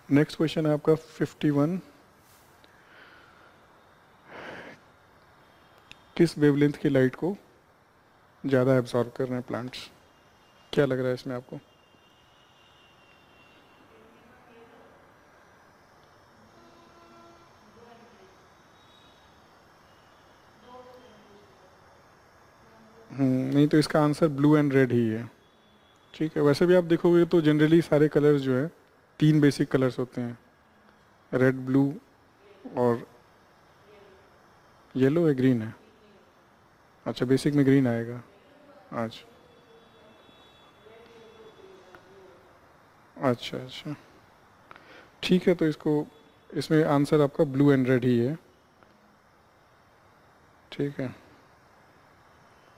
Next question है आपका 51। किस वेवलेंथ की लाइट को ज़्यादा एब्जॉर्ब कर रहे हैं प्लांट्स? क्या लग रहा है इसमें आपको? नहीं, तो इसका आंसर ब्लू एंड रेड ही है। ठीक है, वैसे भी आप देखोगे तो जनरली सारे कलर्स जो है, तीन बेसिक कलर्स होते हैं, रेड, ब्लू और येलो है, ग्रीन है। अच्छा, बेसिक में ग्रीन आएगा आज। अच्छा अच्छा, ठीक है, तो इसको इसमें आंसर आपका ब्लू एंड रेड ही है। ठीक है,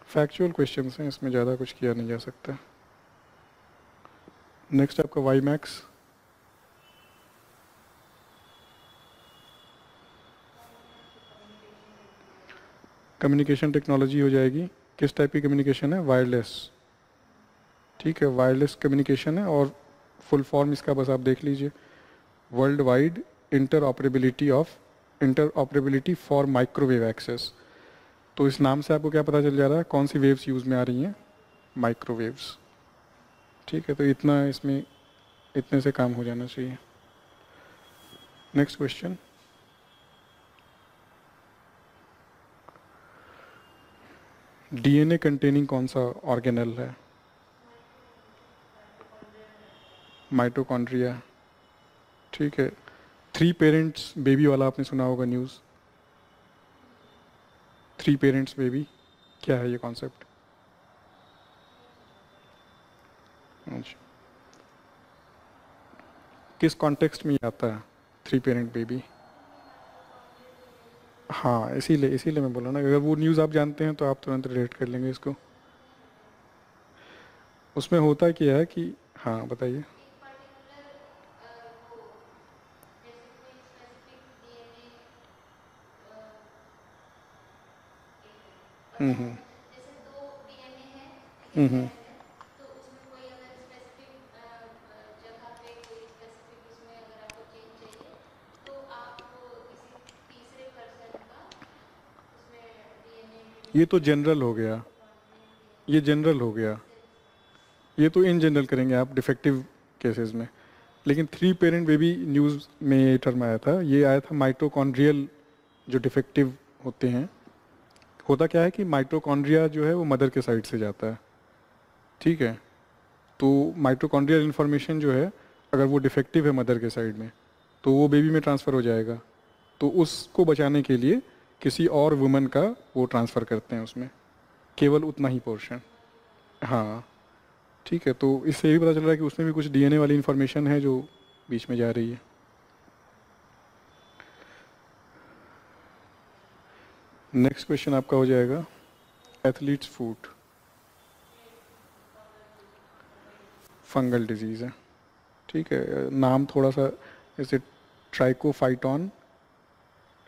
फैक्चुअल क्वेश्चंस हैं, इसमें ज़्यादा कुछ किया नहीं जा सकता। नेक्स्ट आपका वाई मैक्स। कम्युनिकेशन टेक्नोलॉजी हो जाएगी। किस टाइप की कम्युनिकेशन है? वायरलेस। ठीक है, वायरलेस कम्युनिकेशन है, और फुल फॉर्म इसका बस आप देख लीजिए, world wide interoperability for microwave access. तो इस नाम से आपको क्या पता चल जा रहा है, कौन सी वेव्स यूज़ में आ रही हैं? माइक्रोवेव्स। ठीक है, तो इतना इसमें, इतने से काम हो जाना चाहिए। Next question. डीएनए कंटेनिंग कौन सा ऑर्गेनेल है? माइटोकॉन्ड्रिया। ठीक है, थ्री पेरेंट्स बेबी वाला आपने सुना होगा न्यूज़। थ्री पेरेंट्स बेबी, क्या है ये कॉन्सेप्ट? अच्छा, किस कॉन्टेक्स्ट में ये आता है, थ्री पेरेंट बेबी? हाँ, इसीलिए मैं बोला ना, अगर वो न्यूज़ आप जानते हैं तो आप तुरंत रिलेट कर लेंगे इसको। उसमें होता क्या है कि, हाँ बताइए। हम्म हम्म ये तो जनरल हो गया, ये जनरल हो गया, ये तो इन जनरल करेंगे आप डिफेक्टिव केसेस में। लेकिन थ्री पेरेंट बेबी न्यूज़ में ये टर्म आया था, ये आया था माइटोकॉन्ड्रियल जो डिफेक्टिव होते हैं। होता क्या है कि माइटोकॉन्ड्रिया जो है वो मदर के साइड से जाता है। ठीक है, तो माइटोकॉन्ड्रियल इन्फॉर्मेशन जो है, अगर वो डिफेक्टिव है मदर के साइड में, तो वो बेबी में ट्रांसफ़र हो जाएगा। तो उसको बचाने के लिए किसी और वुमन का वो ट्रांसफ़र करते हैं उसमें, केवल उतना ही पोर्शन। हाँ, ठीक है, तो इससे ये भी पता चल रहा है कि उसमें भी कुछ डीएनए वाली इन्फॉर्मेशन है जो बीच में जा रही है। नेक्स्ट क्वेश्चन आपका हो जाएगा एथलीट्स फूट। फंगल डिजीज़ है। ठीक है, नाम थोड़ा सा जैसे ट्राइकोफाइटॉन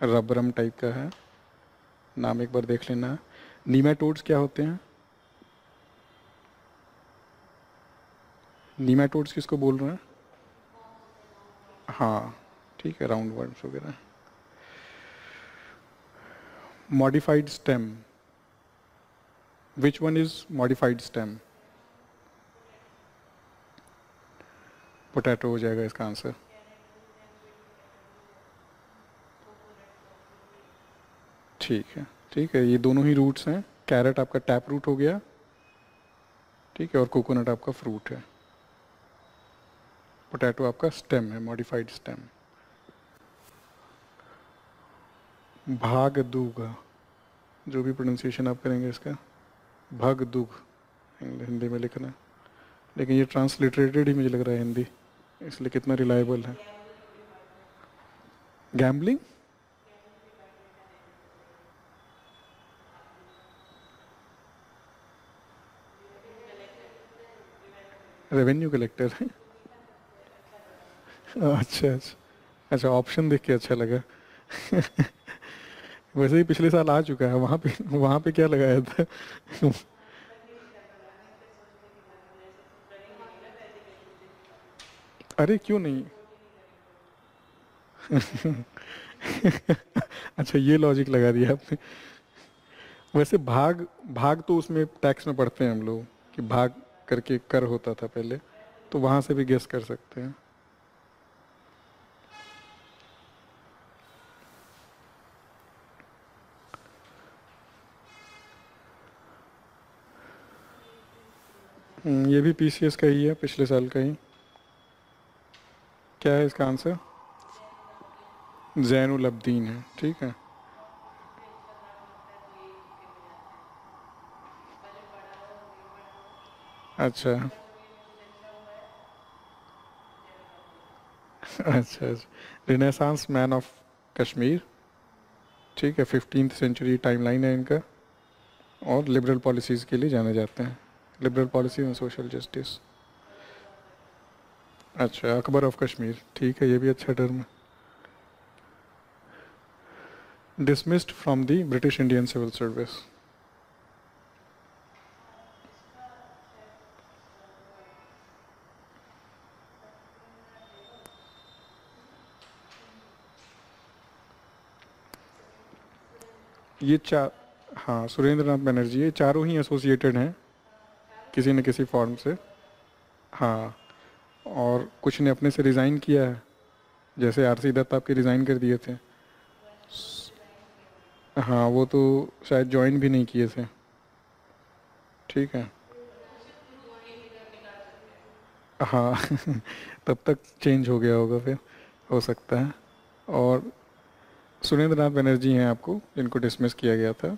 रबरम टाइप का है, नाम एक बार देख लेना। नीमाटोड्स क्या होते हैं? नीमाटोड्स किसको बोल रहे हैं? हाँ, ठीक है, राउंड वर्म्स वगैरह। Modified stem, which one is modified stem? Potato हो जाएगा इसका आंसर। ठीक है, ठीक है, ये दोनों ही रूट्स हैं। कैरेट आपका टैप रूट हो गया, ठीक है, और कोकोनट आपका फ्रूट है। पोटैटो आपका स्टेम है, मॉडिफाइड स्टेम। भाग दुग, जो भी प्रोनाउंसिएशन आप करेंगे इसका, भग दुग हिंदी में लिखना है। लेकिन ये ट्रांसलिटरेटेड ही मुझे लग रहा है हिंदी, इसलिए कितना रिलायबल है। गैम्बलिंग, रेवेन्यू कलेक्टर है। अच्छा अच्छा, अच्छा ऑप्शन देख के अच्छा लगा। वैसे ही पिछले साल आ चुका है, वहाँ पे क्या लगाया था? अरे क्यों नहीं, अच्छा, ये लॉजिक लगा दिया आपने। वैसे भाग भाग तो उसमें टैक्स में पढ़ते हैं हम लोग कि भाग करके कर होता था पहले, तो वहाँ से भी गेस कर सकते हैं। ये भी पीसीएस का ही है, पिछले साल का ही। क्या है इसका आंसर? जैनुल अब्दीन है, ठीक है। अच्छा अच्छा अच्छा। रिनेसांस मैन ऑफ कश्मीर, ठीक है, 15th सेंचुरी टाइमलाइन है इनका। और लिबरल पॉलिसीज़ के लिए जाने जाते हैं, liberal policy and social justice. अच्छा, अकबर ऑफ कश्मीर, ठीक है, ये भी अच्छा टर्म है। Dismissed from the British Indian civil service. ये चार, हाँ, सुरेंद्र नाथ बनर्जी, ये चारों ही एसोसिएटेड हैं किसी न किसी फॉर्म से। हाँ, और कुछ ने अपने से रिज़ाइन किया है, जैसे आरसी दत्त आपके रिज़ाइन कर दिए थे। हाँ, वो तो शायद ज्वाइन भी नहीं किए थे, ठीक है। हाँ तब तक चेंज हो गया होगा फिर, हो सकता है। और सुरेंद्र नाथ बनर्जी हैं आपको, जिनको डिसमिस किया गया था।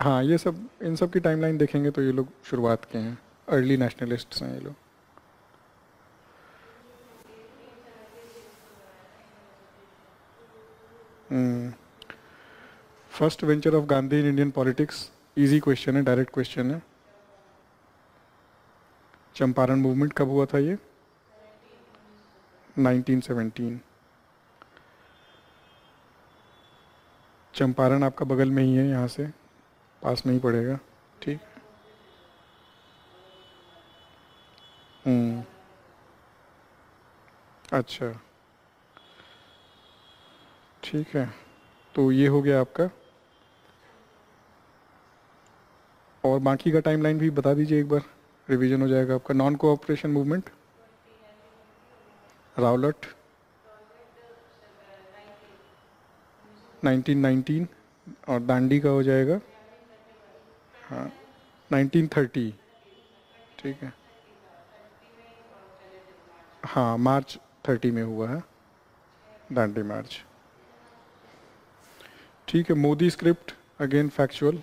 हाँ, ये सब, इन सब की टाइमलाइन देखेंगे तो ये लोग शुरुआत के हैं, अर्ली नेशनलिस्ट्स हैं ये लोग। First venture of Gandhi in Indian politics, easy question है, डायरेक्ट क्वेश्चन है। चंपारण मूवमेंट कब हुआ था ये? 1917। चंपारण आपका बगल में ही है, यहाँ से पास में ही पड़ेगा, ठीक। हम्म। अच्छा, ठीक है, तो ये हो गया आपका। और बाकी का टाइमलाइन भी बता दीजिए एक बार, रिवीजन हो जाएगा आपका। नॉन कोऑपरेशन मूवमेंट, रावलट 1919, और दांडी का हो जाएगा, हाँ, 1930, ठीक है। हाँ, मार्च 30 में हुआ है दांडी मार्च, ठीक है। मोदी स्क्रिप्ट, अगेन फैक्चुअल,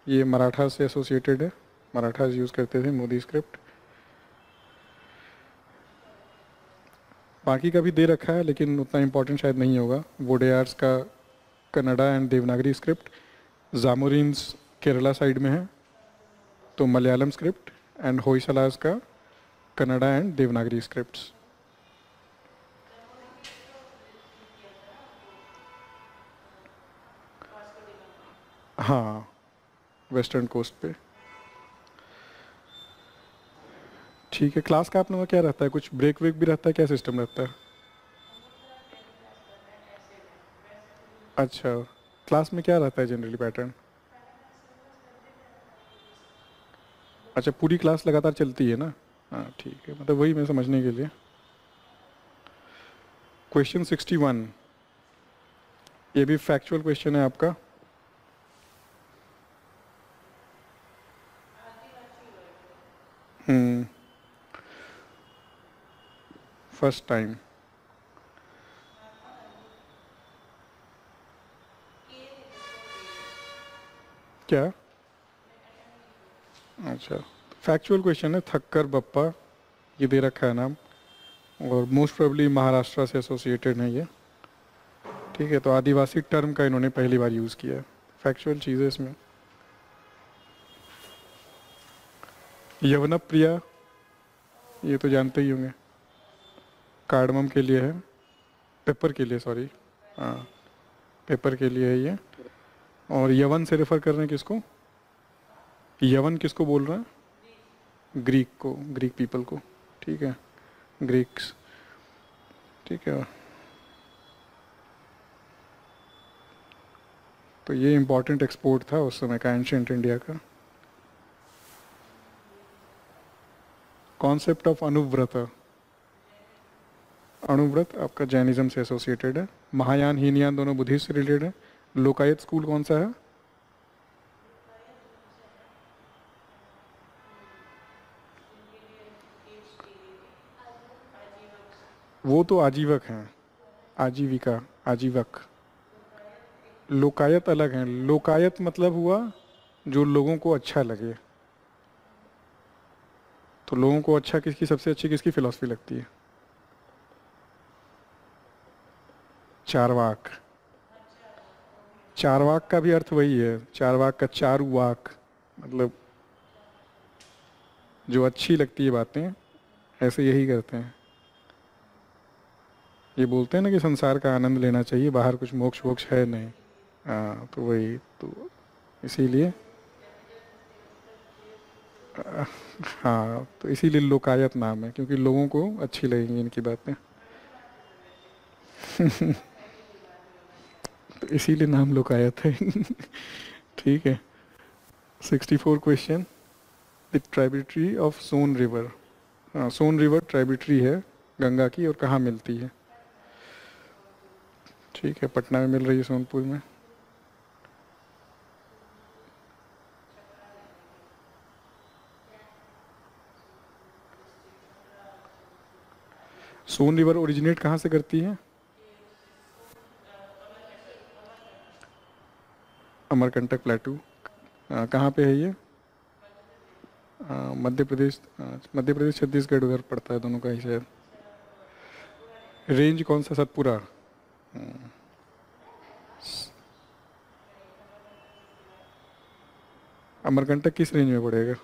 ये मराठा से एसोसिएटेड है, मराठाज यूज़ करते थे मोदी स्क्रिप्ट। बाकी का भी दे रखा है लेकिन उतना इम्पोर्टेंट शायद नहीं होगा। वोडेयार्स का Kannada and Devanagari script, Zamorins Kerala side में है, तो मलयालम स्क्रिप्ट, एंड होयसलास का कन्नडा एंड देवनागरी स्क्रिप्ट्स। हाँ, वेस्टर्न कोस्ट पे, ठीक है। क्लास का आप लोगों का क्या रहता है, कुछ ब्रेक वेक भी रहता है, क्या सिस्टम रहता है? अच्छा, क्लास में क्या रहता है जनरली पैटर्न? अच्छा, पूरी क्लास लगातार चलती है ना? हाँ, ठीक है, मतलब वही मैं समझने के लिए। क्वेश्चन 61, ये भी फैक्चुअल क्वेश्चन है आपका। हम्म, फर्स्ट टाइम। क्या? अच्छा, फैक्चुअल क्वेश्चन है, थक्कर बप्पा, ये दे रखा है नाम, और मोस्ट प्रोबेबली महाराष्ट्र से एसोसिएटेड है ये, ठीक है। तो आदिवासी टर्म का इन्होंने पहली बार यूज़ किया है, फैक्चुअल चीज़ है इसमें। यवना प्रिया, ये तो जानते ही होंगे, कार्डमम के लिए है, पेपर के लिए, सॉरी, हाँ, पेपर के लिए है ये। और यवन से रेफर कर रहे हैं किसको? यवन किसको बोल रहे हैं? ग्रीक को, ग्रीक पीपल को, ठीक है। ग्रीक्स, ठीक है। तो ये इम्पोर्टेंट एक्सपोर्ट था उस समय का एंशिएंट इंडिया का। कॉन्सेप्ट ऑफ अनुव्रत, अणुव्रत आपका जैनिज्म से एसोसिएटेड है। महायान हीनयान दोनों बुद्धिस्ट से रिलेटेड है। लोकायत स्कूल कौन सा है? वो तो आजीवक हैं, आजीविका, आजीवक। लोकायत अलग है। लोकायत मतलब हुआ जो लोगों को अच्छा लगे। तो लोगों को अच्छा किसकी, सबसे अच्छी किसकी फिलॉसफी लगती है? चारवाक। चारवाक का भी अर्थ वही है, चारवाक का चारु वाक, मतलब जो अच्छी लगती है बातें, ऐसे यही करते हैं। ये बोलते हैं ना कि संसार का आनंद लेना चाहिए, बाहर कुछ मोक्ष वोक्ष है नहीं। हाँ, तो वही तो, इसीलिए हाँ, तो इसीलिए लोकायत नाम है, क्योंकि लोगों को अच्छी लगेंगी इनकी बातें। तो इसीलिए नाम लोकायत है। ठीक है। 64 question. The tributary of Son river. हाँ, सोन रिवर ट्राइब्यूटरी है गंगा की, और कहाँ मिलती है? ठीक है, पटना में मिल रही है, सोनपुर में। सोन रिवर ओरिजिनेट कहाँ से करती है? अमरकंटक प्लेटू। कहाँ पे है ये? मध्य प्रदेश, मध्य प्रदेश छत्तीसगढ़ उधर पड़ता है, दोनों का ही शायद। रेंज कौन सा? सतपुरा। अमरकंटक किस रेंज में पड़ेगा?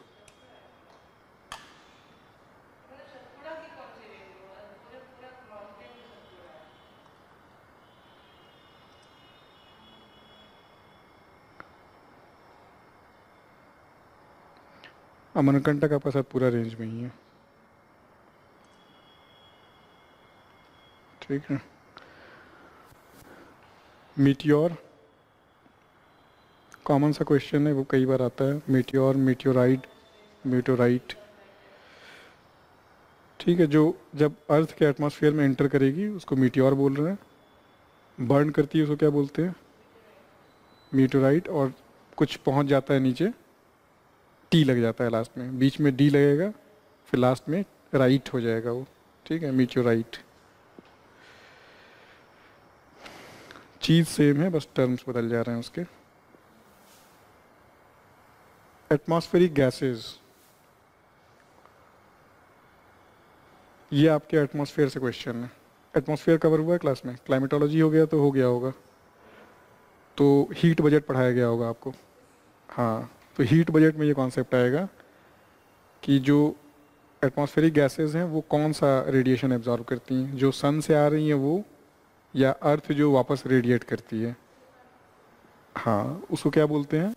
अमरकंटक आपका सतपुरा रेंज में ही है। ठीक है। मीटियोर, कॉमन सा क्वेश्चन है, वो कई बार आता है। Meteor, मीटियोराइड, meteorite. ठीक है, जो जब अर्थ के एटमॉस्फेयर में एंटर करेगी उसको मीटियोर बोल रहे हैं। बर्न करती है उसको क्या बोलते हैं? मीटोराइट। और कुछ पहुंच जाता है नीचे, टी लग जाता है लास्ट में, बीच में डी लगेगा, फिर लास्ट में राइट हो जाएगा वो। ठीक है, मीटियोराइट। चीज़ सेम है, बस टर्म्स बदल जा रहे हैं उसके। एटमॉस्फेरिक गैसेस, ये आपके एटमॉस्फेयर से क्वेश्चन है। एटमॉस्फेयर कवर हुआ है क्लास में, क्लाइमेटोलॉजी हो गया तो हो गया होगा, तो हीट बजट पढ़ाया गया होगा आपको। हाँ, तो हीट बजट में ये कॉन्सेप्ट आएगा कि जो एटमॉस्फेरिक गैसेस हैं वो कौन सा रेडिएशन एब्जॉर्ब करती हैं, जो सन से आ रही हैं वो, या अर्थ जो वापस रेडिएट करती है। हाँ, उसको क्या बोलते हैं?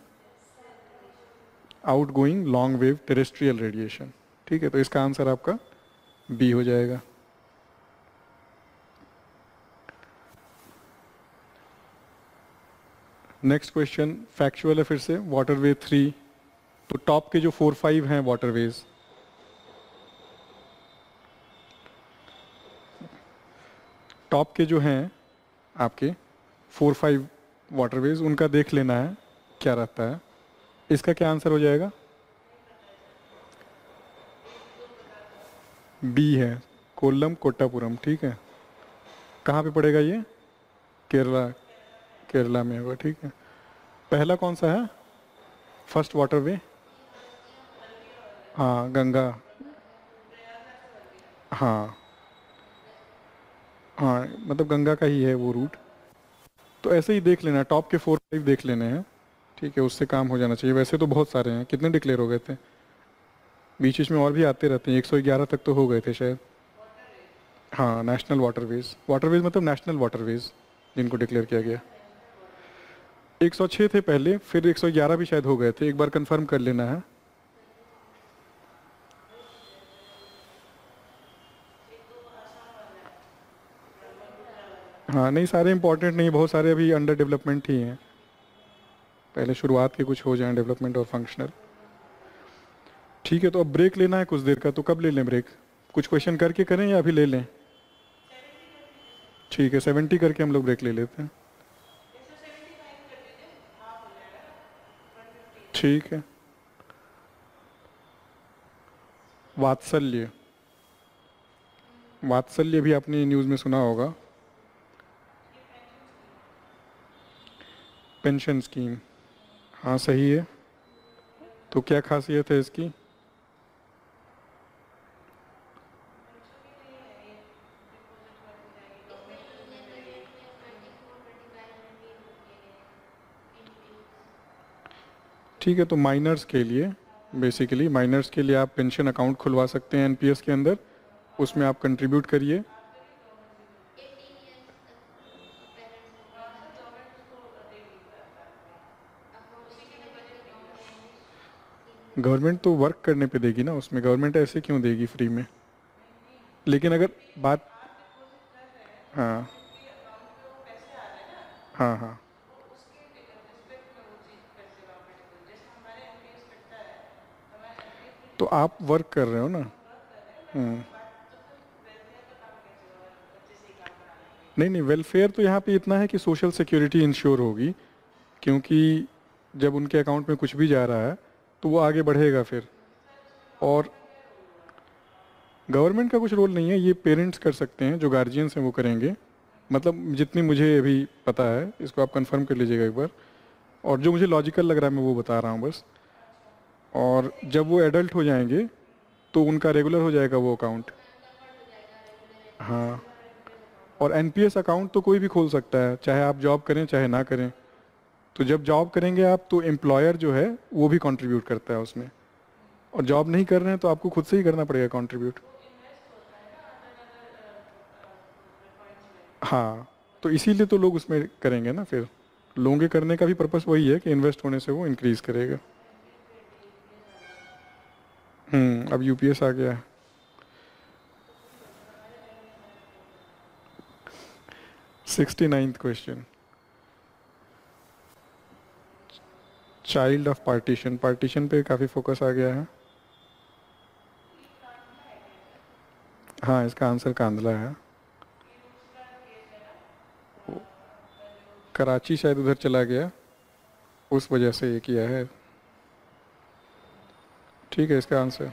Out going long wave terrestrial radiation. ठीक है, तो इसका आंसर आपका बी हो जाएगा। नेक्स्ट क्वेश्चन फैक्चुअल है फिर से, वाटरवे 3। तो टॉप के जो 4-5 हैं वाटरवेज, टॉप के जो हैं आपके 4-5 वाटरवेज, उनका देख लेना है क्या रहता है। इसका क्या आंसर हो जाएगा? बी है, कोल्लम कोट्टापुरम। ठीक है, कहाँ पे पड़ेगा ये? केरला, केरला में होगा। ठीक है, पहला कौन सा है? फर्स्ट वाटरवे, हाँ गंगा, हाँ हाँ, मतलब गंगा का ही है वो रूट। तो ऐसे ही देख लेना, टॉप के 4-5 देख लेने हैं। ठीक है, उससे काम हो जाना चाहिए। वैसे तो बहुत सारे हैं, कितने डिक्लेयर हो गए थे? बीच बीच में और भी आते रहते हैं, 111 तक तो हो गए थे शायद। हाँ, नेशनल वाटरवेज, वाटरवेज मतलब नेशनल वाटरवेज जिनको डिक्लेयर किया गया। 106 थे पहले, फिर 111 भी शायद हो गए थे, एक बार कंफर्म कर लेना है। हाँ नहीं, सारे इंपॉर्टेंट नहीं, बहुत सारे अभी अंडर डेवलपमेंट ही हैं, पहले शुरुआत के कुछ हो जाएं डेवलपमेंट और फंक्शनल। ठीक है, तो अब ब्रेक लेना है कुछ देर का, तो कब ले लें ब्रेक? कुछ क्वेश्चन करके करें या अभी ले लें? ठीक है, 70 करके हम लोग ब्रेक ले लेते हैं। ठीक है। वात्सल्य, वात्सल्य भी आपने न्यूज़ में सुना होगा, पेंशन स्कीम। हाँ सही है। तो क्या खासियत है इसकी? ठीक है, तो माइनर्स के लिए, बेसिकली माइनर्स के लिए आप पेंशन अकाउंट खुलवा सकते हैं एनपीएस के अंदर, उसमें आप कंट्रीब्यूट करिए। गवर्नमेंट तो वर्क करने पे देगी ना, उसमें गवर्नमेंट ऐसे क्यों देगी फ्री में? लेकिन अगर बात, हाँ हाँ हाँ, तो आप वर्क कर रहे हो ना। हम्म। नहीं नहीं, वेलफेयर तो यहाँ पे इतना है कि सोशल सिक्योरिटी इंश्योर होगी, क्योंकि जब उनके अकाउंट में कुछ भी जा रहा है तो वो आगे बढ़ेगा फिर। और गवर्नमेंट का कुछ रोल नहीं है, ये पेरेंट्स कर सकते हैं, जो गार्जियंस हैं वो करेंगे, मतलब जितनी मुझे अभी पता है, इसको आप कंफर्म कर लीजिएगा एक बार। और जो मुझे लॉजिकल लग रहा है मैं वो बता रहा हूँ बस। और जब वो एडल्ट हो जाएंगे तो उनका रेगुलर हो जाएगा वो अकाउंट। हाँ, और एनपीएस अकाउंट तो कोई भी खोल सकता है, चाहे आप जॉब करें चाहे ना करें। तो जब जॉब करेंगे आप तो एम्प्लॉयर जो है वो भी कंट्रीब्यूट करता है उसमें, और जॉब नहीं कर रहे हैं तो आपको खुद से ही करना पड़ेगा कंट्रीब्यूट। हाँ, तो इसीलिए तो लोग उसमें करेंगे ना फिर, लोगों के करने का भी पर्पस वही है कि इन्वेस्ट होने से वो इंक्रीज करेगा। अब यूपीएस आ गया है। 69th question, child of partition, partition पे काफ़ी फोकस आ गया है। हाँ, इसका आंसर कांदला है। कराची शायद उधर चला गया, उस वजह से ये किया है। ठीक है, इसका आंसर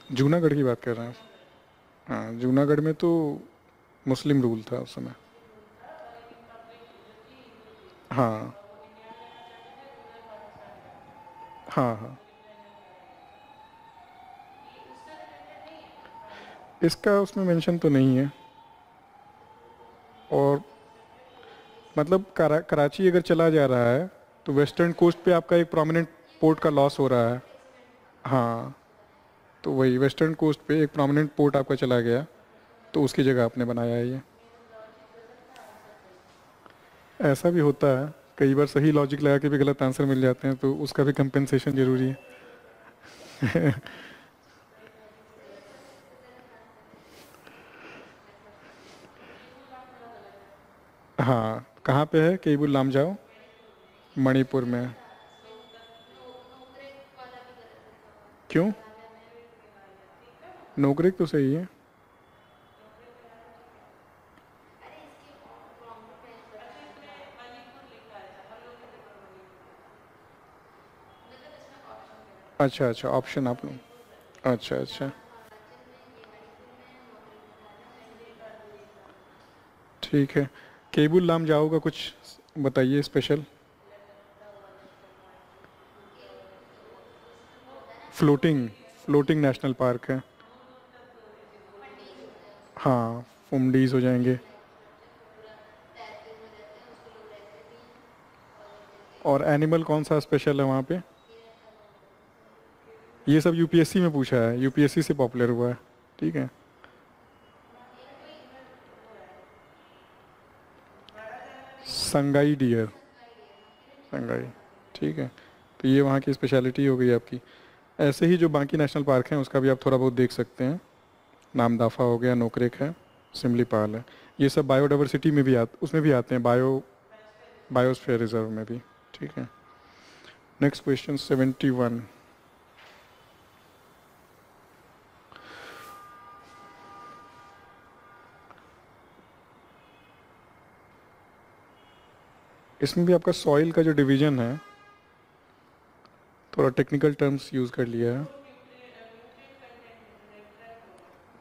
जूनागढ़ की बात कर रहे हैं। हाँ, जूनागढ़ में तो मुस्लिम रूल था उस समय। हाँ हाँ हाँ, इसका उसमें मेंशन तो नहीं है। और मतलब कराची अगर चला जा रहा है तो वेस्टर्न कोस्ट पे आपका एक प्रोमिनेंट पोर्ट का लॉस हो रहा है। हाँ, तो वही वेस्टर्न कोस्ट पे एक प्रोमिनेंट पोर्ट आपका चला गया, तो उसकी जगह आपने बनाया है ये। ऐसा भी होता है, कई बार सही लॉजिक लगा के भी गलत आंसर मिल जाते हैं, तो उसका भी कंपेंसेशन जरूरी है। हाँ, कहाँ पे है केबुल लामजाओ? मणिपुर में। क्यों? नोकरेक तो सही है। अच्छा अच्छा, ऑप्शन आप लोग, अच्छा अच्छा, ठीक है। केबुल लामजाओ का कुछ बताइए special. Floating, floating national park है। हाँ, फुमडीज हो जाएंगे। और एनिमल कौन सा स्पेशल है वहाँ पे? ये सब यूपीएससी में पूछा है, यूपीएससी से पॉपुलर हुआ है। ठीक है। संगाई डियर, संगाई, ठीक है, तो ये वहाँ की स्पेशलिटी हो गई आपकी। ऐसे ही जो बाकी नेशनल पार्क हैं उसका भी आप थोड़ा बहुत देख सकते हैं। नामदाफा हो गया, नोकरेक है, सिमलीपाल है, ये सब बायोडाइवर्सिटी में भी उसमें भी आते हैं, बायोस्फीयर रिजर्व में भी। ठीक है, नेक्स्ट क्वेश्चन 71। इसमें भी आपका सॉइल का जो डिवीजन है, थोड़ा टेक्निकल टर्म्स यूज़ कर लिया है।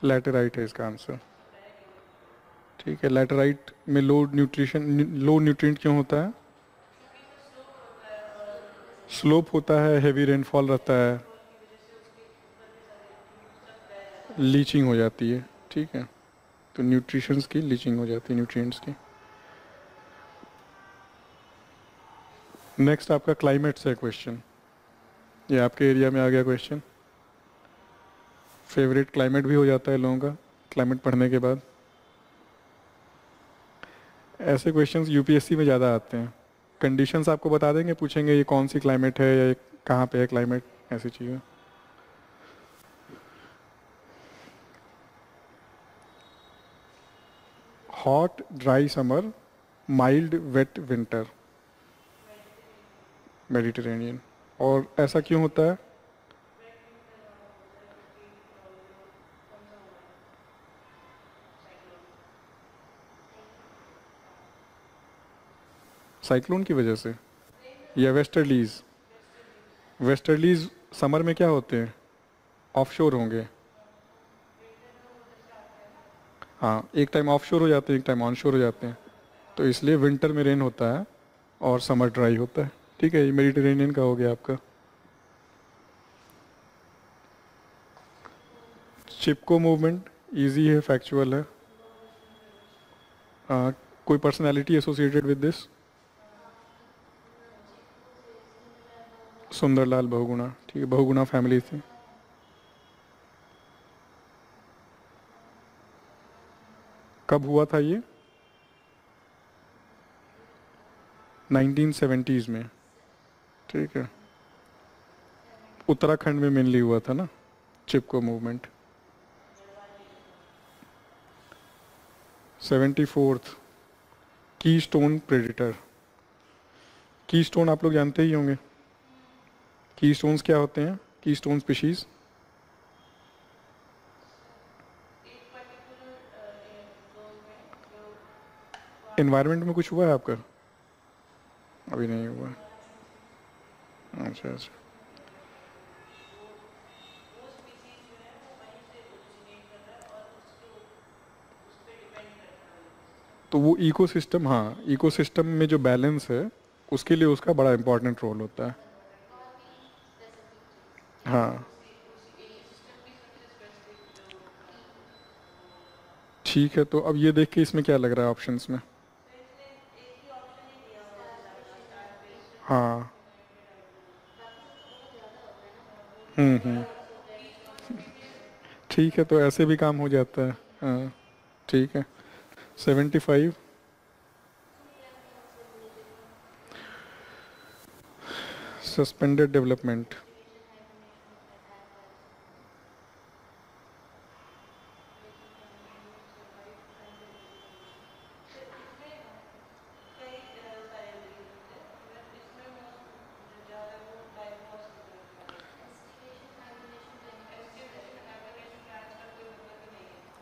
लैटेराइट है इसका आंसर। ठीक है, लैटेराइट में लो न्यूट्रिएंट क्यों होता है? स्लोप होता है, हैवी रेनफॉल रहता है, लीचिंग हो जाती है। ठीक है, तो न्यूट्रिशंस की लीचिंग हो जाती है, न्यूट्रिएंट्स की। नेक्स्ट आपका क्लाइमेट से क्वेश्चन, ये आपके एरिया में आ गया क्वेश्चन। फेवरेट क्लाइमेट भी हो जाता है लोगों का क्लाइमेट पढ़ने के बाद। ऐसे क्वेश्चंस यूपीएससी में ज़्यादा आते हैं। कंडीशंस आपको बता देंगे, पूछेंगे ये कौन सी क्लाइमेट है या ये कहाँ पे है क्लाइमेट, ऐसी चीज़ें। Hot dry summer, mild wet winter, Mediterranean. और ऐसा क्यों होता है? साइक्लोन की वजह से या वेस्टर्लीज? वेस्टर्लीज समर में क्या होते हैं? ऑफशोर होंगे। हाँ, एक टाइम ऑफशोर हो जाते हैं, एक टाइम ऑनशोर हो जाते हैं, तो इसलिए विंटर में रेन होता है और समर ड्राई होता है। ठीक है, ये मेडिटेरेनियन का हो गया आपका। चिपको मूवमेंट इजी है, फैक्चुअल है। कोई personality associated with this? Sunderlal Bahuguna. ठीक है, बहुगुणा फैमिली थी। कब हुआ था ये? 1970s में। ठीक है, उत्तराखंड में मेनली हुआ था ना चिपको मूवमेंट। 74th, की स्टोन प्रेडिटर। की स्टोन आप लोग जानते ही होंगे। की स्टोन्स क्या होते हैं? की स्टोन स्पीशीज। एनवायरनमेंट में कुछ हुआ है आपका? अभी नहीं हुआ। अच्छा अच्छा, तो वो इकोसिस्टम, हाँ, इकोसिस्टम में जो बैलेंस है उसके लिए उसका बड़ा इंपॉर्टेंट रोल होता है। हाँ, ठीक है, तो अब ये देख के इसमें क्या लग रहा है ऑप्शंस में? हाँ। हम्म। ठीक है, तो ऐसे भी काम हो जाता है। हाँ, ठीक है। 75, सस्पेंडेड डेवलपमेंट।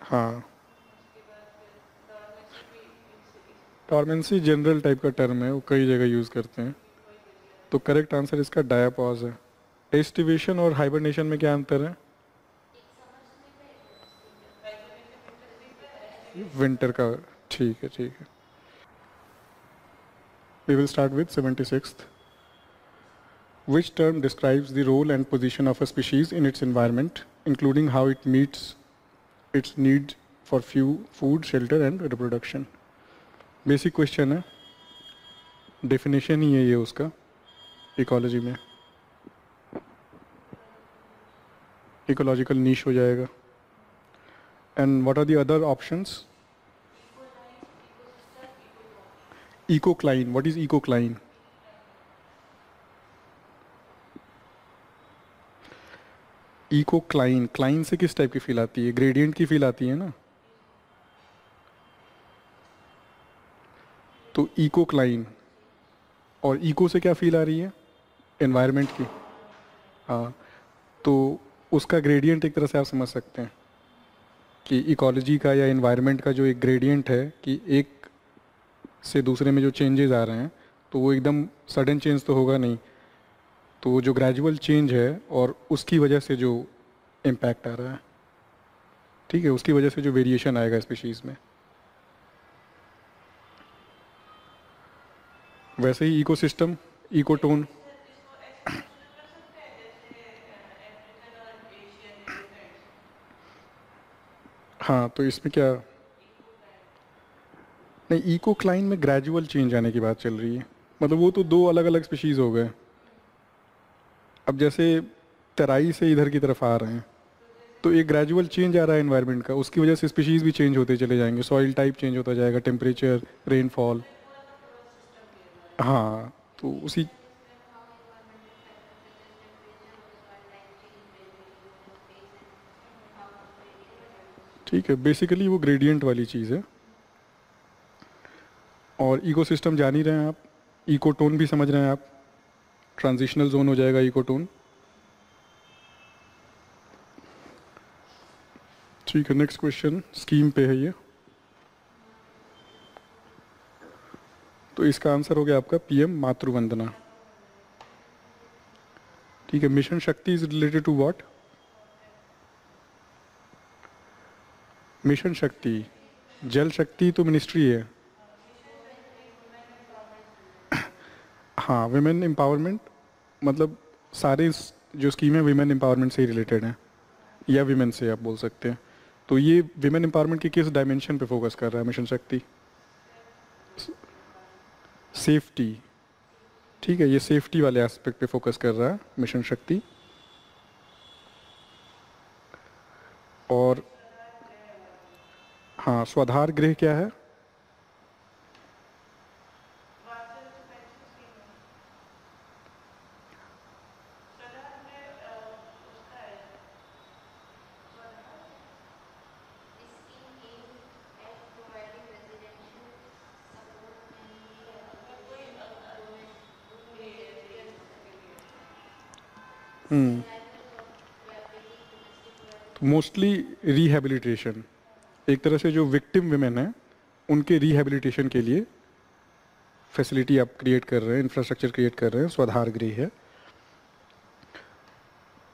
हाँ, टॉर्मेंसी जनरल टाइप का टर्म है, वो कई जगह यूज़ करते हैं। तो करेक्ट आंसर इसका डायापॉज है। एस्टिवेशन और हाइबरनेशन में क्या अंतर है? विंटर का। ठीक है, ठीक है। We will start with 76th। Which term describes the role and position of a species in its environment, including how it meets its need for food, shelter and reproduction? Basic question है, definition ही है ये उसका ecology में। Ecological niche हो जाएगा। And what are the other options? Ecocline. What is ecocline? Eco cline, cline से किस टाइप की फील आती है? ग्रेडियंट की फील आती है ना। तो इको क्लाइन, और इको से क्या फील आ रही है? एनवायरनमेंट की। हाँ, तो उसका ग्रेडियंट एक तरह से आप समझ सकते हैं कि इकोलॉजी का या एनवायरनमेंट का जो एक ग्रेडियंट है कि एक से दूसरे में जो चेंजेस आ रहे हैं, तो वो एकदम सडन चेंज तो होगा नहीं, तो वो जो ग्रेजुअल चेंज है और उसकी वजह से जो इम्पैक्ट आ रहा है, ठीक है, उसकी वजह से जो वेरिएशन आएगा स्पीशीज़ में। वैसे ही इकोसिस्टम, इकोटोन। हाँ, तो इसमें क्या, नहीं, इको क्लाइन में ग्रेजुअल चेंज आने की बात चल रही है, मतलब वो तो दो अलग अलग स्पीशीज़ हो गए। अब जैसे तराई से इधर की तरफ आ रहे हैं, तो एक ग्रेजुअल चेंज आ रहा है एनवायरनमेंट का, उसकी वजह से स्पीशीज़ भी चेंज होते चले जाएंगे, सॉइल टाइप चेंज होता जाएगा, टेम्परेचर, रेनफॉल। हाँ, तो उसी, ठीक है, बेसिकली वो ग्रेडियंट वाली चीज़ है। और इकोसिस्टम जान ही रहे हैं आप, इकोटोन भी समझ रहे हैं आप, ट्रांजिशनल जोन हो जाएगा इकोटोन। ठीक है, नेक्स्ट क्वेश्चन स्कीम पे है ये। तो इसका आंसर हो गया आपका पीएम मातृवंदना। ठीक है, mission Shakti is related to what? Mission Shakti, Jal शक्ति तो मिनिस्ट्री है। हाँ, विमेन एम्पावरमेंट, मतलब सारे जो स्कीम है विमेन एम्पावरमेंट से ही रिलेटेड हैं, या विमेन से आप बोल सकते हैं। तो ये विमेन एम्पावरमेंट के किस डायमेंशन पे फोकस कर रहा है मिशन शक्ति? सेफ्टी, ठीक है, ये सेफ्टी वाले एस्पेक्ट पे फोकस कर रहा है मिशन शक्ति। और हाँ, स्वाधार गृह क्या है? तो मोस्टली रिहैबिलिटेशन, एक तरह से जो विक्टिम विमेन है उनके रिहैबिलिटेशन के लिए फैसिलिटी आप क्रिएट कर रहे हैं, इंफ्रास्ट्रक्चर क्रिएट कर रहे हैं, स्वाधार गृह है।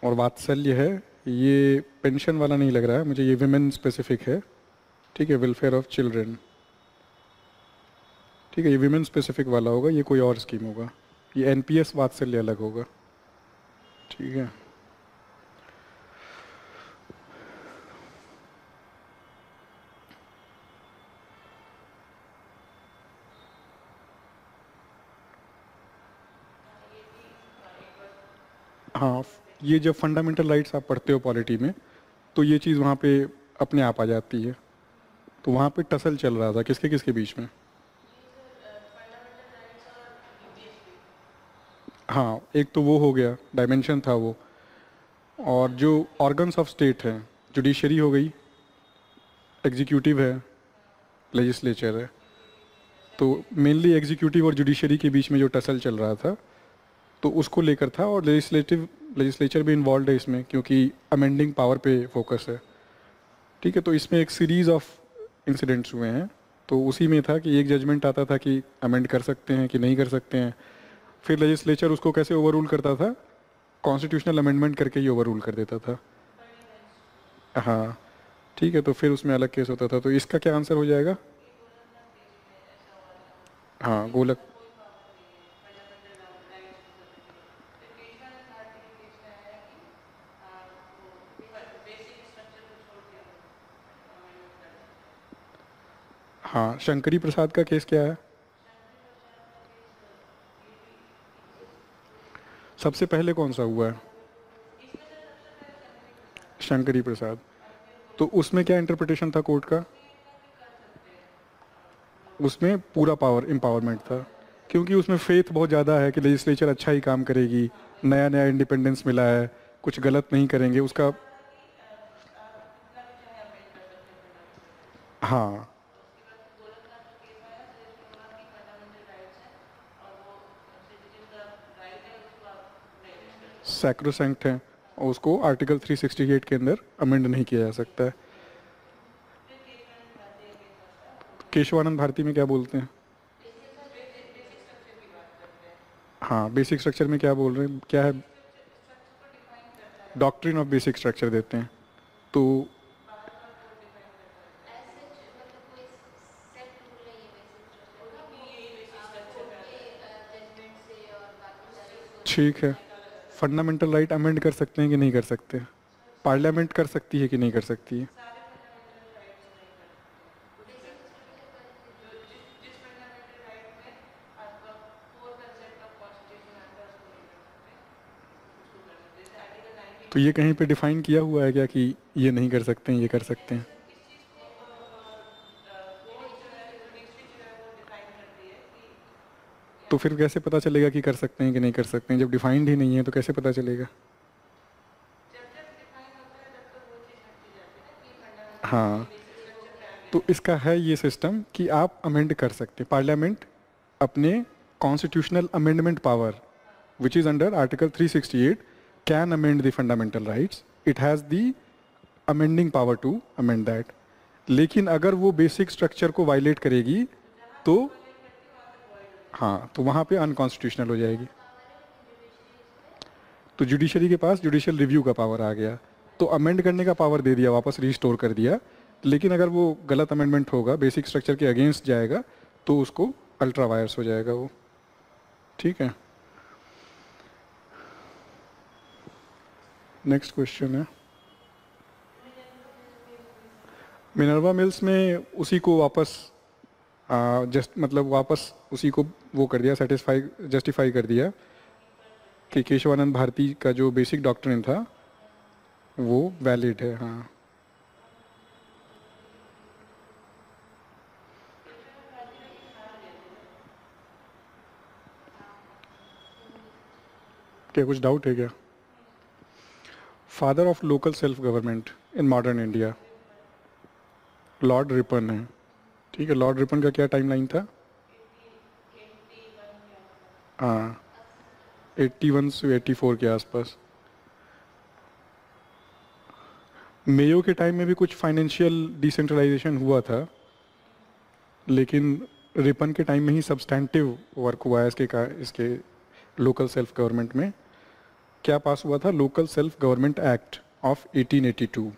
और वात्सल्य है, ये पेंशन वाला नहीं लग रहा है मुझे, ये विमेन स्पेसिफिक है, ठीक है, वेलफेयर ऑफ चिल्ड्रन, ठीक है, ये विमेन स्पेसिफिक वाला होगा, ये कोई और स्कीम होगा, ये एनपीएस वात्सल्य अलग होगा, ठीक है। हाँ, ये जब फंडामेंटल राइट्स आप पढ़ते हो पॉलिटी में, तो ये चीज़ वहाँ पे अपने आप आ जाती है। तो वहाँ पे टसल चल रहा था किसके किसके बीच में? हाँ, एक तो वो हो गया, डायमेंशन था वो। और जो ऑर्गन्स ऑफ स्टेट हैं, जुडिशरी हो गई, एग्जीक्यूटिव है, लेजिस्लेचर है, तो मेनली एग्जीक्यूटिव और जुडिशरी के बीच में जो टसल चल रहा था, तो उसको लेकर था। और लेजिस्लेचर भी इन्वॉल्व है इसमें, क्योंकि अमेंडिंग पावर पे फोकस है, ठीक है। तो इसमें एक सीरीज ऑफ इंसिडेंट्स हुए हैं, तो उसी में था कि एक जजमेंट आता था कि अमेंड कर सकते हैं कि नहीं कर सकते हैं, फिर लेजिस्लेचर उसको कैसे ओवररूल करता था? कॉन्स्टिट्यूशनल अमेंडमेंट करके ही ओवररूल कर देता था। हाँ, ठीक है, तो फिर उसमें अलग केस होता था। तो इसका क्या आंसर हो जाएगा? हाँ, गोलक। हाँ, शंकरी प्रसाद का केस क्या है? सबसे पहले कौन सा हुआ है? शंकरी प्रसाद। तो उसमें क्या इंटरप्रिटेशन था कोर्ट का? उसमें पूरा पावर एम्पावरमेंट था, क्योंकि उसमें फेथ बहुत ज़्यादा है कि लेजिस्लेचर अच्छा ही काम करेगी, नया नया इंडिपेंडेंस मिला है, कुछ गलत नहीं करेंगे उसका। हाँ, सैक्रोसैंक्ट है और उसको आर्टिकल 368 के अंदर अमेंड नहीं किया जा सकता है। केशवानंद भारती में क्या बोलते हैं? हाँ, बेसिक स्ट्रक्चर में क्या बोल रहे हैं, क्या है? डॉक्ट्रिन ऑफ बेसिक स्ट्रक्चर देते हैं। तो ठीक है, फंडामेंटल राइट अमेंड कर सकते हैं कि नहीं कर सकते? पार्लियामेंट कर सकती है कि नहीं कर सकती है? तो ये कहीं पे डिफाइन किया हुआ है क्या कि ये नहीं कर सकते हैं, ये कर सकते हैं? तो फिर कैसे पता चलेगा कि कर सकते हैं कि नहीं कर सकते हैं? जब डिफाइंड ही नहीं है तो कैसे पता चलेगा? हाँ, तो इसका है ये सिस्टम कि आप अमेंड कर सकते हैं। पार्लियामेंट अपने constitutional amendment power which is under article 368 can amend the fundamental rights, it has the amending power to amend that. लेकिन अगर वो बेसिक स्ट्रक्चर को वायलेट करेगी तो हाँ, तो वहाँ पे अनकॉन्स्टिट्यूशनल हो जाएगी। तो जुडिशरी के पास जुडिशियल रिव्यू का पावर आ गया, तो अमेंड करने का पावर दे दिया, वापस रिस्टोर कर दिया। लेकिन अगर वो गलत अमेंडमेंट होगा, बेसिक स्ट्रक्चर के अगेंस्ट जाएगा, तो उसको अल्ट्रा वायर्स हो जाएगा वो। ठीक है, नेक्स्ट क्वेश्चन है। मिनर्वा मिल्स में उसी को वापस जस्ट मतलब वापस उसी को वो कर दिया, सेटिस्फाई जस्टिफाई कर दिया कि केशवानंद भारती का जो बेसिक डॉक्ट्रिन था वो वैलिड है। हाँ, क्या कुछ डाउट है क्या? Father of local self government in modern India Lord Ripon है। ठीक है, लॉर्ड रिपन का क्या टाइमलाइन था? हाँ, 81 से 84 के आसपास। मेयो के टाइम में भी कुछ फाइनेंशियल डिसेंट्रलाइजेशन हुआ था, लेकिन रिपन के टाइम में ही सब्सटैंटिव वर्क हुआ है इसके लोकल सेल्फ गवर्नमेंट में। क्या पास हुआ था? Local self government act of 1882।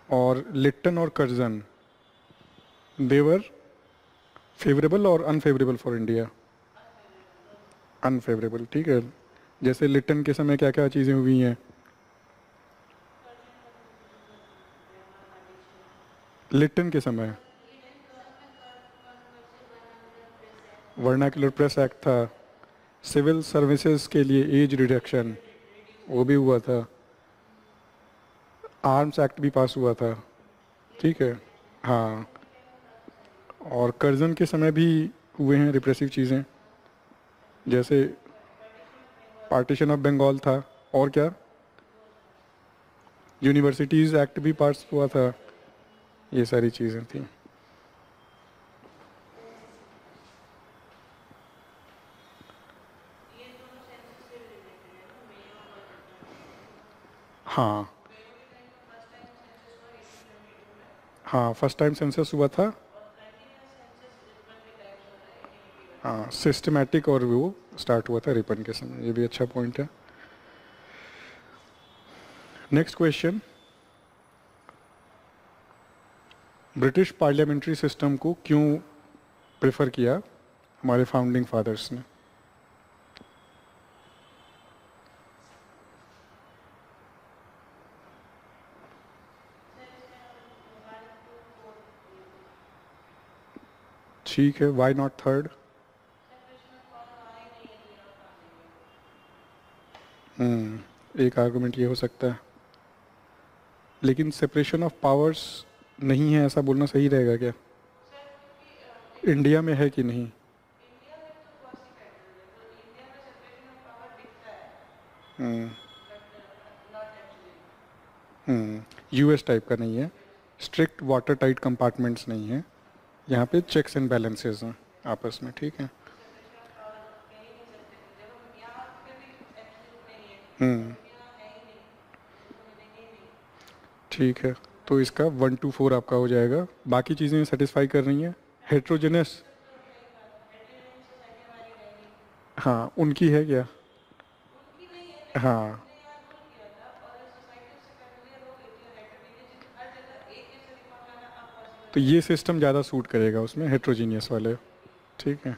और लिट्टन और कर्जन देवर फेवरेबल और अनफेवरेबल फॉर इंडिया? अनफेवरेबल। ठीक है, जैसे लिट्टन के समय क्या क्या चीज़ें हुई हैं? लिट्टन के समय वर्नाक्युलर प्रेस एक्ट था, सिविल सर्विसेज के लिए एज रिडक्शन वो भी हुआ था, आर्म्स एक्ट भी पास हुआ था। ठीक है, हाँ, और कर्जन के समय भी हुए हैं रिप्रेसिव चीज़ें, जैसे पार्टीशन ऑफ बंगाल था, और क्या, यूनिवर्सिटीज़ एक्ट भी पास हुआ था, ये सारी चीज़ें थी। हाँ, हाँ, फर्स्ट टाइम सेंसस हुआ था। हाँ, सिस्टमैटिक और वो स्टार्ट हुआ था रिपन के समय, ये भी अच्छा पॉइंट है। Next question, British parliamentary system को क्यों प्रेफर किया हमारे फाउंडिंग फादर्स ने? ठीक है, वाई नॉट थर्ड? एक आर्गुमेंट ये हो सकता है, लेकिन सेपरेशन ऑफ पावर्स नहीं है ऐसा बोलना सही रहेगा क्या? इंडिया में है कि नहीं? यूएस टाइप का नहीं है, स्ट्रिक्ट वाटर टाइट कंपार्टमेंट्स नहीं है, यहाँ पे चेक्स एंड बैलेंसेस हैं आपस में, ठीक है। हम्म, ठीक है, तो इसका 1 to 4 आपका हो जाएगा। बाकी चीज़ें सेटिस्फाई कर रही हैं। हेट्रोजेनस, हाँ उनकी है क्या? हाँ, तो ये सिस्टम ज़्यादा सूट करेगा उसमें, हेट्रोजीनियस वाले, ठीक है।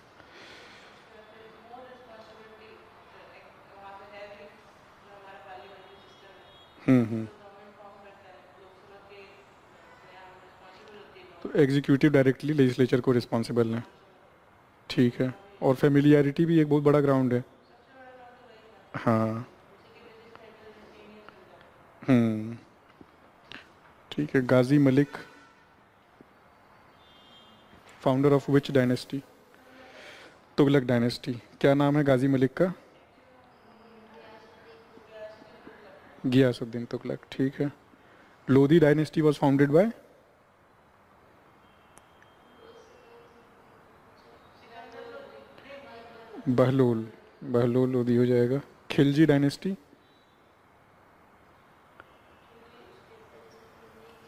हम्म, तो एग्जीक्यूटिव डायरेक्टली लेजिस्लेचर को रिस्पॉन्सिबल है, ठीक है। और फेमिलियरिटी भी एक बहुत बड़ा ग्राउंड है। हाँ। हम्म, ठीक है। Ghazi Malik, founder of which dynasty? Tughlaq dynasty. क्या नाम है गाजी मलिक का? गियासुद्दीन तुगलक, ठीक है। Lodhi dynasty was founded by? Bahlol, Bahlol Lodhi हो जाएगा। खिलजी डायनेस्टी?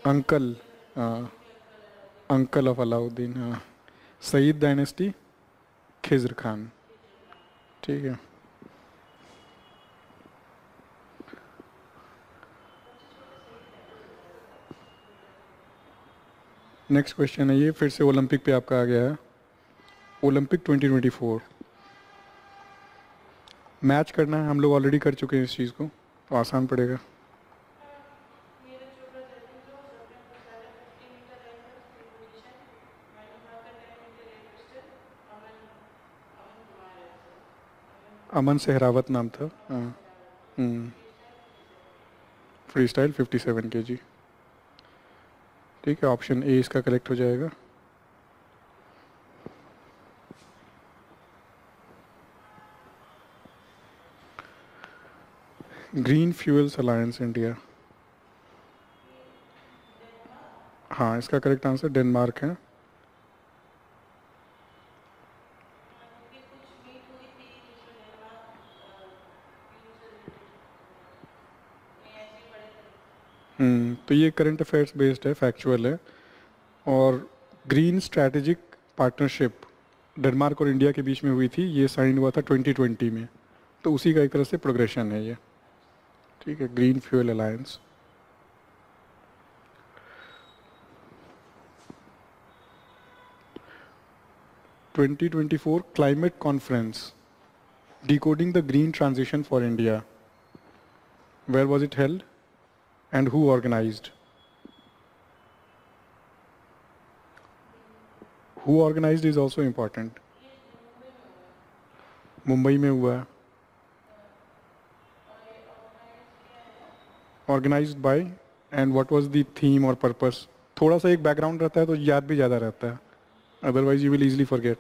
अंकल, हाँ, अंकल ऑफ अलाउद्दीन, हाँ। सईद डायनेस्टी? खिज्र खान, ठीक है। नेक्स्ट क्वेश्चन है ये, फिर से ओलंपिक पे आपका आ गया है। ओलंपिक 2024 मैच करना है, हम लोग ऑलरेडी कर चुके हैं इस चीज़ को, तो आसान पड़ेगा। अमन सहरावत नाम था, हाँ। हम्म, फ्री स्टाइल 57 kg, ठीक है। ऑप्शन ए इसका करेक्ट हो जाएगा। ग्रीन फ्यूल्स अलायंस इंडिया, हाँ इसका करेक्ट आंसर डेनमार्क है। तो ये करंट अफेयर्स बेस्ड है, फैक्चुअल है। और ग्रीन स्ट्रैटेजिक पार्टनरशिप डेनमार्क और इंडिया के बीच में हुई थी, ये साइन हुआ था 2020 में, तो उसी का एक तरह से प्रोग्रेशन है ये, ठीक है। Green fuel alliance. Twenty climate conference decoding the green transition for India, where was it held and who organised? Who organised is also important. Mumbai में हुआ है। Organised by, and what was the theme और purpose? थोड़ा सा एक background रहता है तो याद भी ज़्यादा रहता है, otherwise you will easily forget.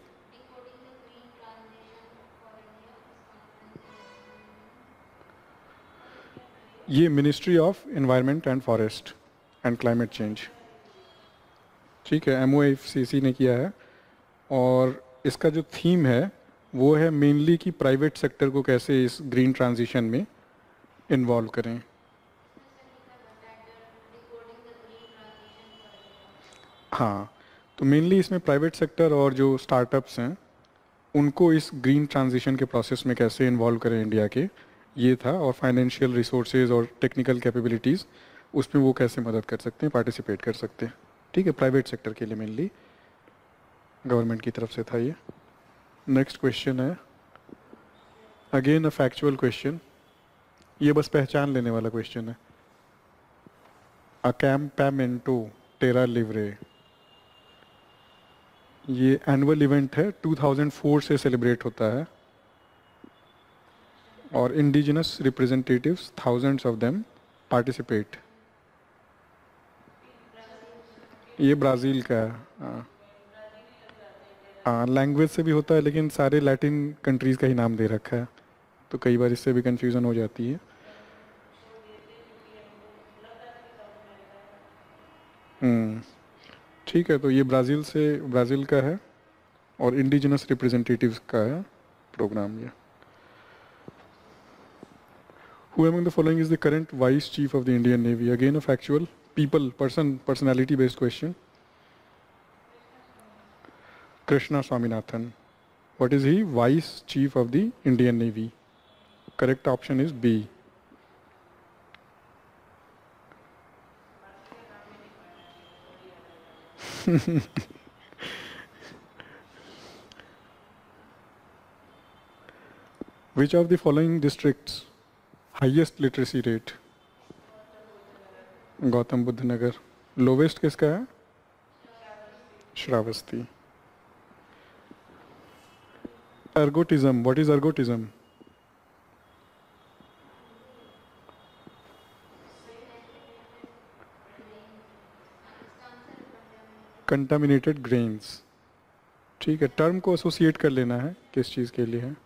ये ministry of environment and forest and climate change, ठीक है, MOFCC ने किया है। और इसका जो थीम है वो है मेनली कि प्राइवेट सेक्टर को कैसे इस ग्रीन ट्रांजिशन में इन्वॉल्व करें। हाँ, तो मेनली इसमें प्राइवेट सेक्टर और जो स्टार्टअप्स हैं उनको इस ग्रीन ट्रांजिशन के प्रोसेस में कैसे इन्वॉल्व करें इंडिया के, ये था। और फाइनेंशियल रिसोर्सेज और टेक्निकल कैपेबिलिटीज़, उसमें वो कैसे मदद कर सकते हैं, पार्टिसिपेट कर सकते हैं, ठीक है। प्राइवेट सेक्टर के लिए मेनली, गवर्नमेंट की तरफ से था ये। नेक्स्ट क्वेश्चन है अगेन अ फैक्चुअल क्वेश्चन, ये बस पहचान लेने वाला क्वेश्चन है। अकैम्पामेंटो टेरा लिवरे, ये एनुअल इवेंट है, 2004 से सेलिब्रेट होता है। और indigenous representatives, thousands of them participate. ये ब्राज़ील का है, हाँ। हाँ, लैंग्वेज से भी होता है, लेकिन सारे लैटिन कंट्रीज़ का ही नाम दे रखा है, तो कई बार इससे भी कंफ्यूजन हो जाती है। ठीक है, तो ये ब्राज़ील का है और इंडिजिनस रिप्रेजेंटेटिव्स का है प्रोग्राम ये। Who among the following is the current Vice Chief of the Indian Navy? Again a factual, personality based question. Krishna Swaminathan. What is he? Vice Chief of the Indian Navy. Correct option is B. Which of the following districts highest literacy rate? Gautam Buddh Nagar. Lowest किसका है? Shravasti. ergotism, what is ergotism? Contaminated grains. ठीक है, term को associate कर लेना है किस चीज़ के लिए है।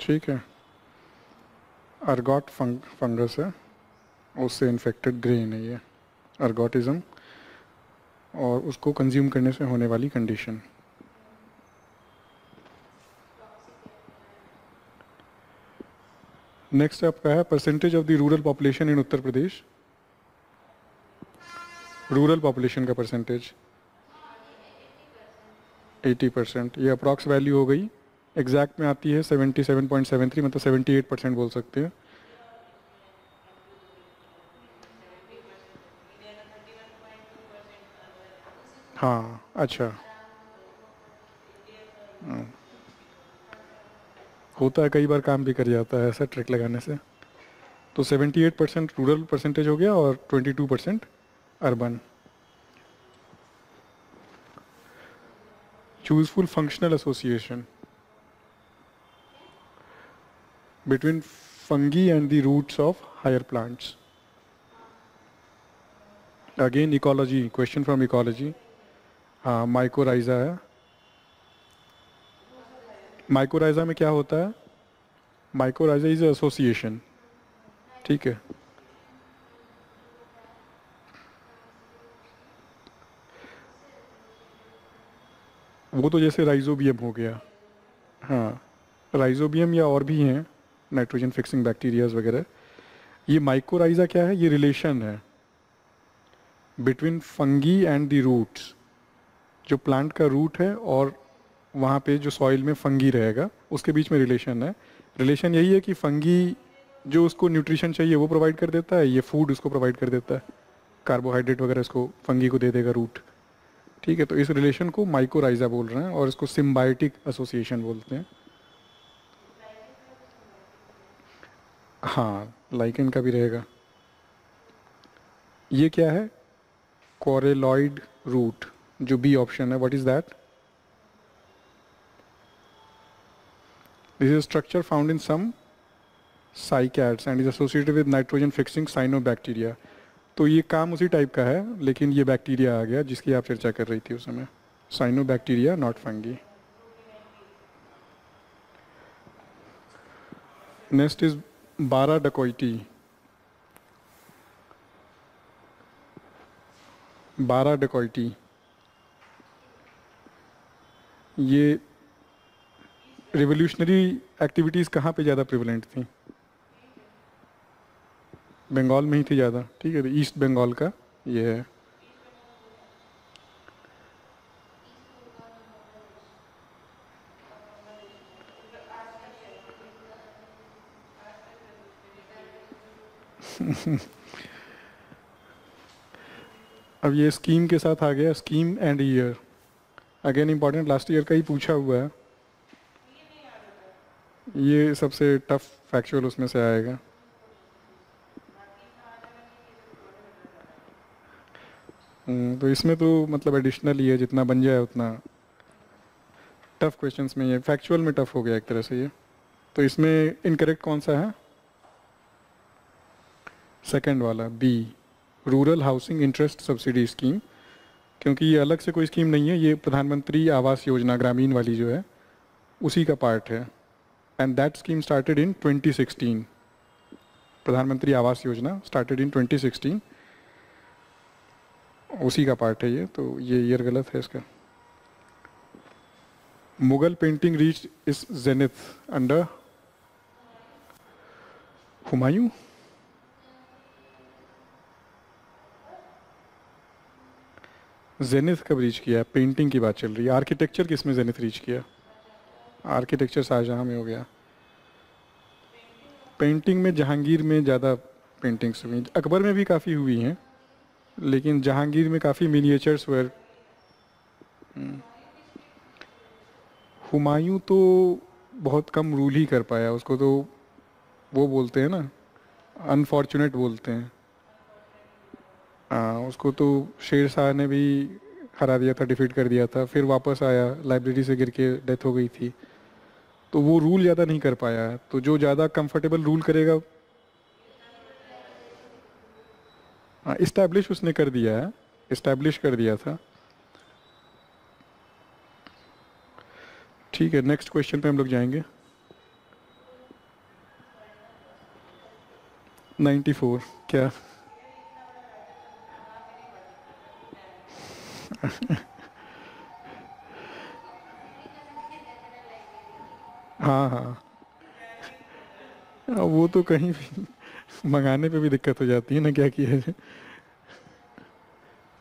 ठीक है, अर्गॉट फंगस है, उससे इन्फेक्टेड ग्रेन है ये अर्गोटिज्म, और उसको कंज्यूम करने से होने वाली कंडीशन। नेक्स्ट आपका है percentage of the rural population in Uttar Pradesh. Rural population का परसेंटेज 80%। ये अप्रॉक्स वैल्यू हो गई, एग्जैक्ट में आती है 77.73, मतलब 78% बोल सकते हैं। हाँ अच्छा, होता है, कई बार काम भी कर जाता है ऐसा ट्रिक लगाने से। तो 78% रूरल परसेंटेज हो गया और 22% अर्बन। चूजफुल functional association between fungi and the roots of higher plants. Again ecology, question from ecology. हाँ, माइकोराइजा है। माइकोराइजा में क्या होता है? Mycorrhiza is association. ठीक है, वो तो जैसे राइजोबियम हो गया। हाँ, राइजोबियम या और भी हैं नाइट्रोजन फिक्सिंग बैक्टीरियाज वगैरह। ये माइकोराइजा क्या है? ये रिलेशन है between fungi and the roots. जो प्लांट का रूट है और वहाँ पे जो सॉइल में फंगी रहेगा उसके बीच में रिलेशन है। रिलेशन यही है कि फंगी जो उसको न्यूट्रिशन चाहिए वो प्रोवाइड कर देता है, ये फूड उसको प्रोवाइड कर देता है, कार्बोहाइड्रेट वगैरह इसको फंगी को दे देगा रूट। ठीक है, तो इस रिलेशन को माइकोराइजा बोल रहे हैं और इसको सिम्बायोटिक एसोसिएशन बोलते हैं। हाँ, लाइकेन का भी रहेगा। ये क्या है? कोरेलॉइड रूट, जो बी ऑप्शन है। What is that? This is structure found in some cycads and is associated with nitrogen fixing cyanobacteria. तो ये काम उसी टाइप का है, लेकिन ये बैक्टीरिया आ गया जिसकी आप चर्चा कर रही थी उस समय। Cyanobacteria, not fungi. Next is बारा डकॉइटी। बारा डकॉइटी ये रिवोल्यूशनरी एक्टिविटीज़ कहाँ पे ज़्यादा प्रिवलेंट थी? बंगाल में ही थी ज़्यादा। ठीक है, तो ईस्ट बंगाल का ये है। अब ये स्कीम के साथ आ गया, scheme and year. Again important, last year का ही पूछा हुआ है। ये सबसे टफ फैक्चुअल उसमें से आएगा। तो इसमें तो मतलब एडिशनल ही है, जितना बन जाए उतना। टफ क्वेश्चंस में ये फैक्चुअल में टफ हो गया एक तरह से ये। तो इसमें इनकरेक्ट कौन सा है? सेकंड वाला, B, rural housing interest subsidy scheme. क्योंकि ये अलग से कोई स्कीम नहीं है, ये प्रधानमंत्री आवास योजना ग्रामीण वाली जो है उसी का पार्ट है। And that scheme started in 2016। प्रधानमंत्री आवास योजना स्टार्टेड इन 2016, उसी का पार्ट है ये, तो ये ईयर गलत है इसका। मुगल पेंटिंग रीच इस जेनिथ अंडर हुमायूं। जेनिथ कब रीच किया? पेंटिंग की बात चल रही है। आर्किटेक्चर किस में जेनिथ रीच किया? आर्किटेक्चर शाहजहां में हो गया। पेंटिंग में जहांगीर में ज़्यादा पेंटिंग्स हुई, अकबर में भी काफ़ी हुई हैं, लेकिन जहांगीर में काफ़ी मिनिएचर्स हुए। हुमायूं तो बहुत कम रूल ही कर पाया, उसको तो वो बोलते हैं ना, अनफॉर्चुनेट बोलते हैं। हाँ, उसको तो शेर शाह ने भी हरा दिया था, डिफीट कर दिया था, फिर वापस आया, लाइब्रेरी से गिर के डेथ हो गई थी, तो वो रूल ज़्यादा नहीं कर पाया है। तो जो ज़्यादा कंफर्टेबल रूल करेगा, हाँ इस्टेब्लिश उसने कर दिया है, इस्टेब्लिश कर दिया था। ठीक है, नेक्स्ट क्वेश्चन पे हम लोग जाएंगे। 94 क्या? हाँ हाँ, वो तो कहीं भी मंगाने पे भी दिक्कत हो जाती है ना, क्या किया जाए।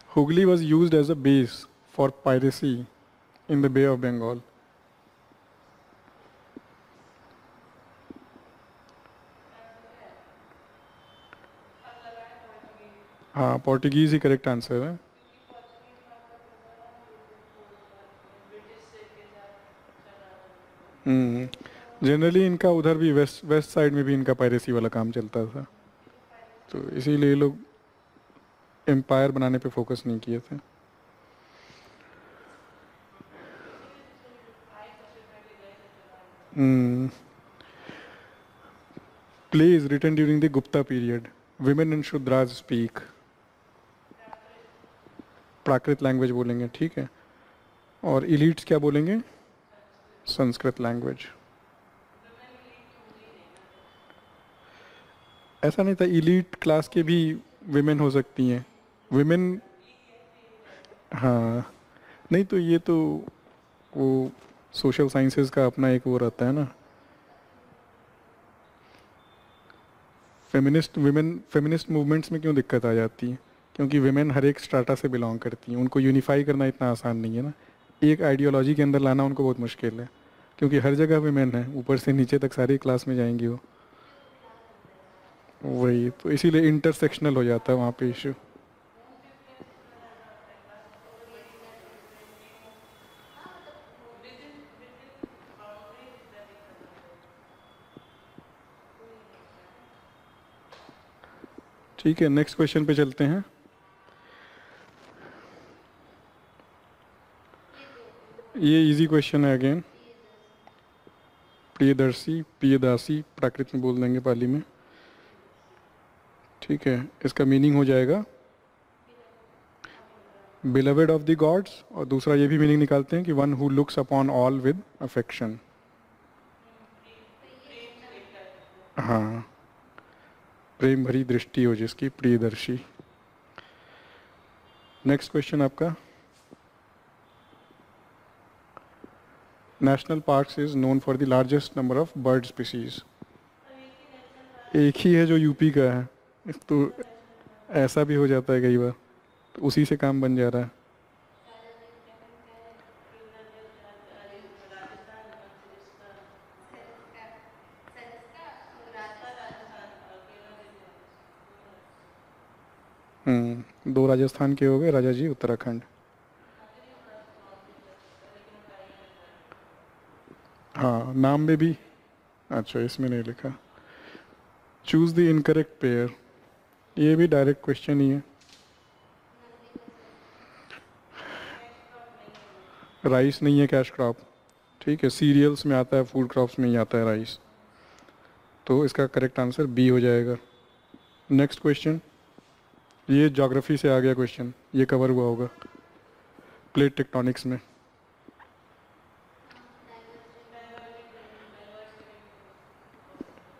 Hooghly was use as a base for piracy in the Bay of Bengal. हाँ, पोर्टुगीज ही करेक्ट आंसर है। जनरली इनका उधर भी वेस्ट वेस्ट साइड में भी इनका पायरेसी वाला काम चलता था, तो इसीलिए ये लोग एम्पायर बनाने पे फोकस नहीं किए थे। Plays written during the Gupta period, women in Shudras speak. Prakrit language बोलेंगे, ठीक है। और इलीट्स क्या बोलेंगे? संस्कृत लैंग्वेज। ऐसा नहीं था, इलीट क्लास के भी विमेन हो सकती हैं। विमेन, हाँ, नहीं तो ये तो वो सोशल साइंसेज का अपना एक वो रहता है ना। फेमिनिस्ट विमेन, फेमिनिस्ट मूवमेंट्स में क्यों दिक्कत आ जाती है? क्योंकि विमेन हर एक स्ट्राटा से बिलोंग करती हैं, उनको यूनिफाई करना इतना आसान नहीं है ना, एक आइडियोलॉजी के अंदर लाना उनको बहुत मुश्किल है, क्योंकि हर जगह विमेन है, ऊपर से नीचे तक सारी क्लास में जाएंगी वो। वही तो, इसीलिए इंटरसेक्शनल हो जाता है वहाँ पे इशू। ठीक है, नेक्स्ट क्वेश्चन पे चलते हैं। ये इजी क्वेश्चन है अगेन। प्रियदर्शी, प्रियदासी प्राकृत में बोल देंगे पाली में, ठीक है। इसका मीनिंग हो जाएगा बिलवेड ऑफ द गॉड्स, और दूसरा ये भी मीनिंग निकालते हैं कि one who looks upon all with affection. हाँ, प्रेम भरी दृष्टि हो जिसकी, प्रियदर्शी। नेक्स्ट क्वेश्चन आपका। National parks is known for the largest number of bird species. एक ही है जो यूपी का है, तो ऐसा भी हो जाता है कई बार, तो उसी से काम बन जा रहा है। दो राजस्थान के हो गए, राजा जी उत्तराखंड। हाँ, नाम में भी, अच्छा इसमें नहीं लिखा। चूज द इनकरेक्ट पेयर, ये भी डायरेक्ट क्वेश्चन ही है। राइस नहीं है कैश क्रॉप, ठीक है, सीरियल्स में आता है, फूड क्रॉप्स में ही आता है राइस, तो इसका करेक्ट आंसर बी हो जाएगा। नेक्स्ट क्वेश्चन, ये ज्योग्राफी से आ गया क्वेश्चन, ये कवर हुआ होगा। प्लेट टेक्टोनिक्स में।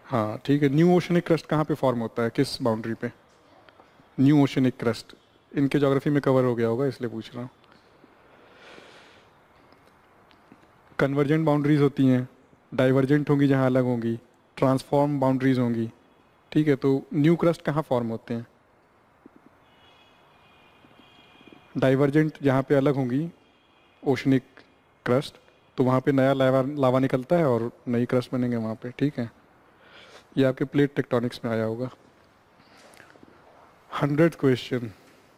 हाँ ठीक है, न्यू ओशनिक क्रस्ट कहाँ पे फॉर्म होता है, किस बाउंड्री पे? न्यू ओशनिक क्रस्ट इनके ज्योग्राफी में कवर हो गया होगा इसलिए पूछ रहा हूँ। कन्वर्जेंट बाउंड्रीज होती हैं, डाइवर्जेंट होंगी जहाँ अलग होंगी, ट्रांसफॉर्म बाउंड्रीज होंगी। ठीक है, तो न्यू क्रस्ट कहाँ फॉर्म होते हैं? डाइवर्जेंट जहाँ पे अलग होंगी ओशनिक क्रस्ट, तो वहाँ पे नया लावा लावा निकलता है और नई क्रस्ट बनेंगे वहाँ पे। ठीक है, ये आपके प्लेट टेक्टोनिक्स में आया होगा। 100th question,